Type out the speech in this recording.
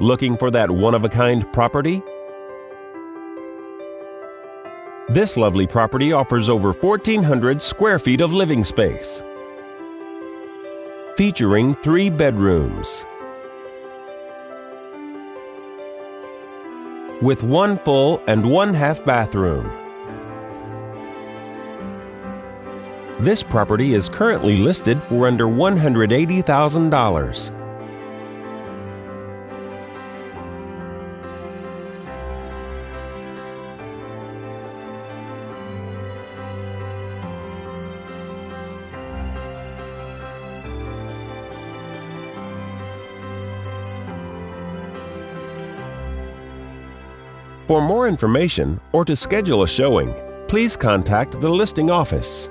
Looking for that one-of-a-kind property? This lovely property offers over 1,400 square feet of living space, featuring 3 bedrooms, with 1 full and 1 half bathroom. This property is currently listed for under $180,000. For more information or to schedule a showing, please contact the listing office.